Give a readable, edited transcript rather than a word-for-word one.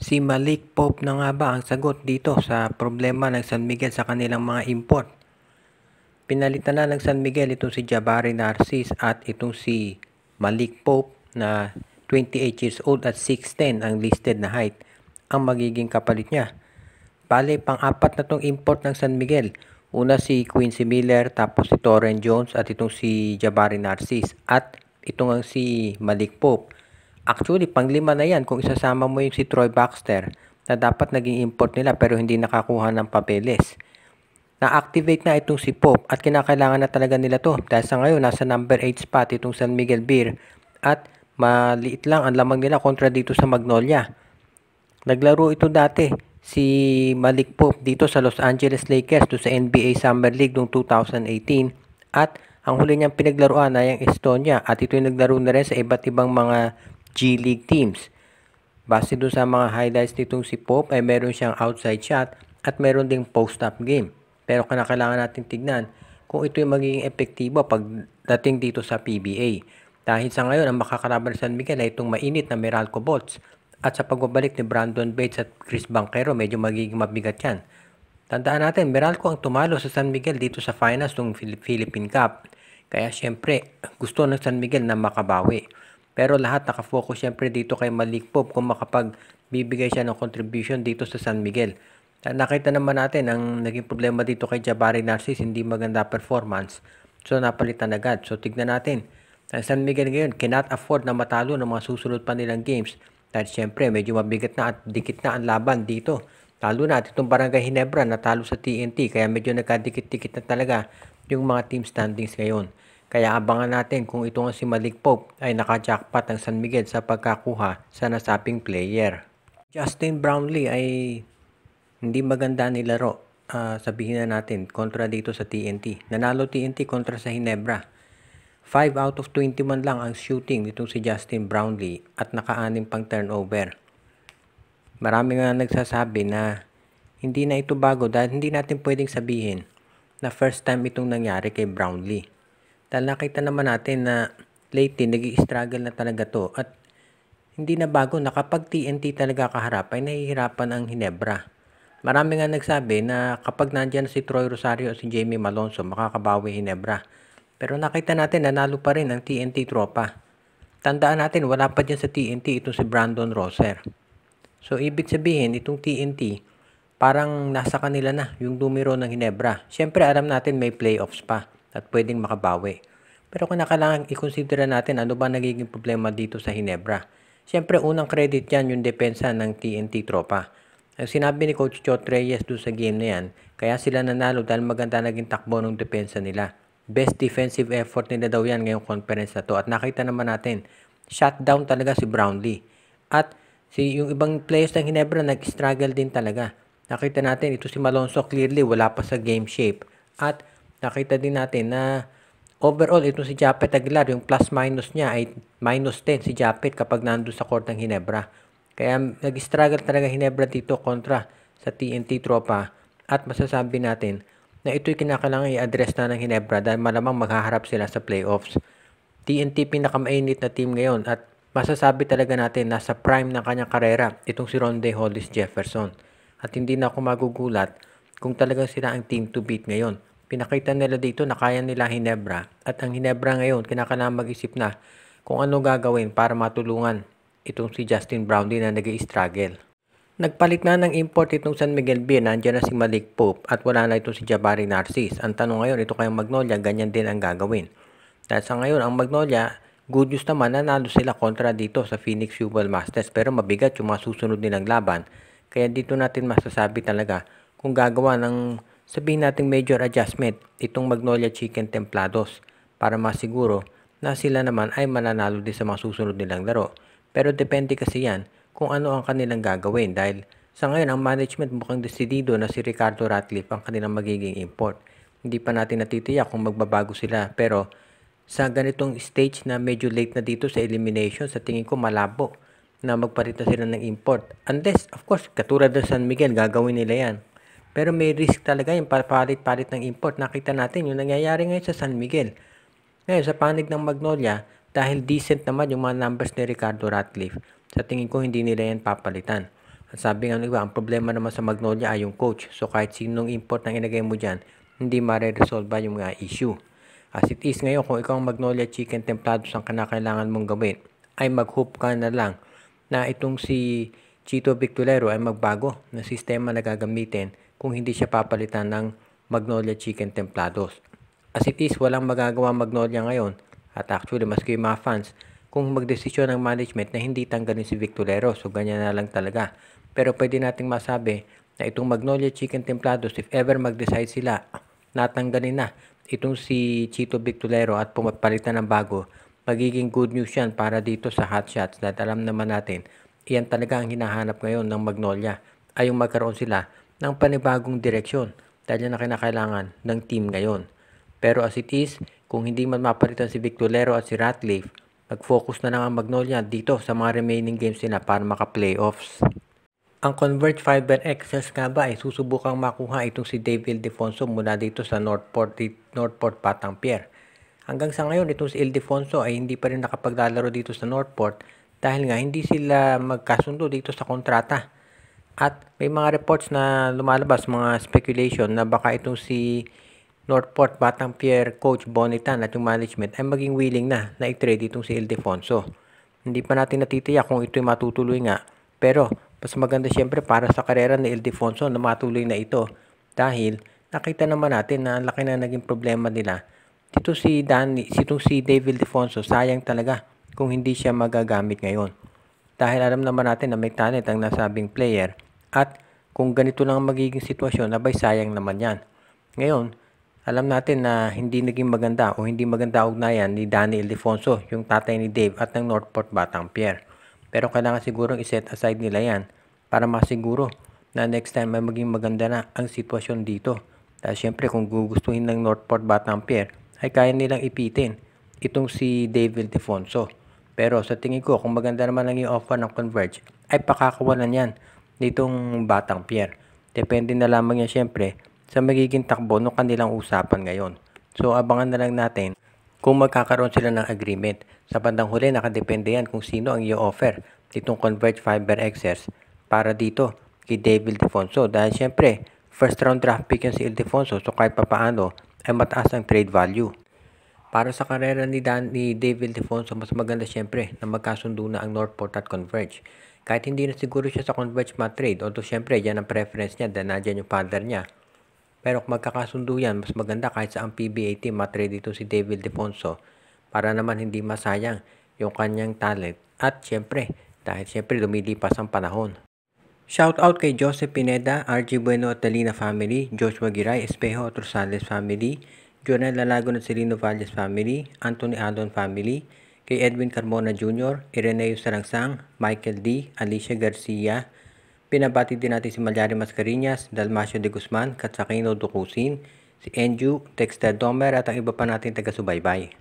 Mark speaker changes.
Speaker 1: Si Malik Pope na nga ba ang sagot dito sa problema ng San Miguel sa kanilang mga import? Pinalitan na ng San Miguel itong si Jabari Narcis at itong si Malik Pope na 28 years old at 6'10 ang listed na height ang magiging kapalit niya. Bale, pang-apat na tong import ng San Miguel. Una si Quincy Miller, tapos si Torren Jones at itong si Jabari Narcis at itong ang si Malik Pope. Actually, pang-lima na yan kung isasama mo yung si Troy Baxter na dapat naging import nila pero hindi nakakuha ng papeles. Na-activate na itong si Pope at kinakailangan na talaga nila to dahil sa ngayon nasa number 8 spot itong San Miguel Beer at maliit lang ang lamang nila kontra dito sa Magnolia. Naglaro ito dati si Malik Pope dito sa Los Angeles Lakers do sa NBA Summer League noong 2018 at ang huli niyang pinaglaruan ay ang Estonia at ito yung naglaro na rin sa iba't ibang mga G League teams. Base doon sa mga highlights nitong si Pope ay meron siyang outside shot at meron ding post-up game. Pero kailangan natin tignan kung ito yung magiging epektibo pagdating dito sa PBA. Dahil sa ngayon, ang makakalaban sa San Miguel ay itong mainit na Meralco Bolts. At sa pagbabalik ni Brandon Bates at Chris Banquero, medyo magiging mabigat yan. Tandaan natin, Meralco ang tumalo sa San Miguel dito sa finals ng Philippine Cup. Kaya syempre, gusto ng San Miguel na makabawi. Pero lahat nakafocus syempre dito kay Malik Pope kung makapagbibigay siya ng contribution dito sa San Miguel. Nakita naman natin ang naging problema dito kay Jabari Narcis, hindi maganda performance. So napalitan agad. So tignan natin. Ang San Miguel ngayon cannot afford na matalo ng mga susunod pa nilang games. Dahil syempre medyo mabigat na at dikit na ang laban dito. Talo na at itong Barangay Ginebra natalo sa TNT kaya medyo nagkadikit-dikit na talaga yung mga team standings ngayon. Kaya abangan natin kung ito nga si Malik Pope ay naka-jackpot ng San Miguel sa pagkakuha sa nasabing player. Justin Brownlee ay hindi maganda nilaro. Sabihin na natin, kontra dito sa TNT. Nanalo TNT kontra sa Ginebra. 5 out of 21 lang ang shooting nitong si Justin Brownlee at naka-anim pang turnover. Marami nga nagsasabi na hindi na ito bago dahil hindi natin pwedeng sabihin na first time itong nangyari kay Brownlee. Dahil nakita naman natin na lately nag-i-struggle na talaga to at hindi na bago na kapag TNT talaga kaharap ay nahihirapan ang Ginebra. Marami nga nagsabi na kapag nandyan si Troy Rosario o si Jamie Malonzo, makakabawi Ginebra. Pero nakita natin, nanalo pa rin ang TNT tropa. Tandaan natin, wala pa dyan sa TNT itong si Brandon Roser. So, ibig sabihin, itong TNT, parang nasa kanila na yung numero ng Ginebra. Siyempre, alam natin may playoffs pa at pwedeng makabawi. Pero kung kailangan i-consider natin ano ba nagiging problema dito sa Ginebra. Siyempre, unang credit yan yung depensa ng TNT tropa. Ang sinabi ni Coach Chot Reyes doon sa game na yan, kaya sila nanalo dahil maganda naging takbo ng depensa nila. Best defensive effort nila daw yan ngayong conference na to. At nakita naman natin, shutdown talaga si Brownlee. At yung ibang players ng Ginebra nag-struggle din talaga. Nakita natin, ito si Malonzo clearly wala pa sa game shape. At nakita din natin na overall, ito si Japet Aguilar, yung plus-minus niya ay -10 si Japet kapag nandun sa court ng Ginebra. Kaya nag-struggle talaga Ginebra dito kontra sa TNT tropa at masasabi natin na ito'y kinakailangan i-address na ng Ginebra dahil malamang maghaharap sila sa playoffs. TNT pinakamainit na team ngayon at masasabi talaga natin nasa prime ng kanyang karera itong si Ronde Hollis Jefferson. At hindi na ako magugulat kung talagang sila ang team to beat ngayon. Pinakita nila dito na kaya nila Ginebra at ang Ginebra ngayon kinakailangan mag-isip na kung ano gagawin para matulungan itong si Justin Brownlee na nag-i-struggle. Nagpalit na ng import itong San Miguel Beer, nandiyan na si Malik Pope at wala na ito si Jabari Narcis. Ang tanong ngayon, ito kayong Magnolia, ganyan din ang gagawin. Dahil sa ngayon, ang Magnolia, good news naman, nanalo sila kontra dito sa Phoenix Jewel Masters pero mabigat yung mga susunod nilang laban. Kaya dito natin masasabi talaga kung gagawa ng sabihin nating major adjustment itong Magnolia Chicken Templados para masiguro na sila naman ay mananalo din sa mga susunod nilang laro. Pero depende kasi yan kung ano ang kanilang gagawin dahil sa ngayon ang management mukhang desidido na si Ricardo Ratcliffe ang kanilang magiging import. Hindi pa natin natitiyak kung magbabago sila pero sa ganitong stage na medyo late na dito sa elimination sa tingin ko malabo na magpalit na sila ng import. Unless of course katulad ng San Miguel gagawin nila yan. Pero may risk talaga yung palit-palit ng import. Nakita natin yung nangyayari ngayon sa San Miguel. Ngayon sa panig ng Magnolia dahil decent naman yung mga numbers ni Ricardo Ratcliffe. Sa tingin ko, hindi nila yan papalitan. Ang sabi ng iba, ang problema naman sa Magnolia ay yung coach. So kahit sinong import na inagay mo dyan, hindi mare-resolve yung mga issue. As it is ngayon, kung ikaw ang Magnolia Chicken Templados ang kinakailangan mong gawin, ay mag-hope ka na lang na itong si Chito Victorero ay magbago ng sistema na gagamitin kung hindi siya papalitan ng Magnolia Chicken Templados. As it is, walang magagawa Magnolia ngayon. At actually, maski yung mga fans, kung magdesisyon ng management na hindi tanggalin si Victorero, so ganyan na lang talaga. Pero pwede nating masabi na itong Magnolia Chicken Templados, if ever mag-decide sila, natanggalin na itong si Chito Victorero at pumapalitan ng bago, magiging good news yan para dito sa Hotshots. Dahil alam naman natin, iyan talaga ang hinahanap ngayon ng Magnolia, ay yung magkaroon sila ng panibagong direksyon dahil yan na kinakailangan ng team ngayon. Pero as it is, kung hindi man mapalitan si Victorero at si Ratcliffe, mag-focus na lang ang Magnolia dito sa mga remaining games nila para maka-playoffs. Ang Converge Fiber Excess nga ba ay susubukang makuha itong si Dave Ildefonso mula dito sa Northport Batang-Pierre. Hanggang sa ngayon, itong si Ildefonso ay hindi pa rin nakapaglalaro dito sa Northport dahil nga hindi sila magkasundo dito sa kontrata. At may mga reports na lumalabas, mga speculation na baka itong si Northport Batang-Pierre coach Bonitan at yung management ay maging willing na i-trade itong si Ildefonso. Hindi pa natin natitiyak kung ito'y matutuloy nga, pero mas maganda siyempre para sa karera ni Ildefonso na matuloy na ito dahil nakita naman natin na ang laki na naging problema nila. Dito si Dave Ildefonso, sayang talaga kung hindi siya magagamit ngayon. Dahil alam naman natin na may talent ang nasabing player at kung ganito lang ang magiging sitwasyon, abay sayang naman yan. Ngayon, alam natin na hindi naging maganda o hindi maganda ugnayan ni Danny Ildefonso, yung tatay ni Dave at ng Northport Batang-Pierre. Pero kailangan sigurong iset aside nila yan para masiguro na next time may maging maganda na ang sitwasyon dito. Dahil syempre kung gugustuhin ng Northport Batang-Pierre ay kaya nilang ipitin itong si Dave Ildefonso. Pero sa tingin ko kung maganda naman ang yung offer ng Converge ay pakakawalan yan nitong Batang-Pierre. Depende na lamang yan syempre sa magiging takbo ng kanilang usapan ngayon. So abangan na lang natin kung magkakaroon sila ng agreement. Sa bandang huli, nakadepende yan kung sino ang i-offer ditong Converge Fiber Excess para dito kay Dave Ildefonso. Dahil syempre, first round draft pick yan si Ildefonso, so kahit papaano ay mataas ang trade value. Para sa karera ni Dave Ildefonso, mas maganda syempre na magkasundo na ang Northport at Converge. Kahit hindi na siguro siya sa Converge matrade, although syempre yan ang preference niya dahil nandiyan yung father niya. Pero kung magkakasundo yan, mas maganda kahit sa ang PBA team matrade dito si Dave Ildefonso para naman hindi masayang yung kanyang talent. At syempre, dahil syempre lumilipas ang panahon. Shoutout kay Joseph Pineda, RG Bueno at Dalina family, Joshua Giray, Espejo at Rosales family, Jonel Lalago at Celino Valles family, Anthony Alon family, kay Edwin Carmona Jr., Ireneo Sarangsang, Michael D., Alicia Garcia. Pinabati din natin si Malyari Mascareñas, Dalmacio de Guzman, Katsakino Ducusin, si Enju, Dexter Domer at ang iba pa natin taga-subaybay.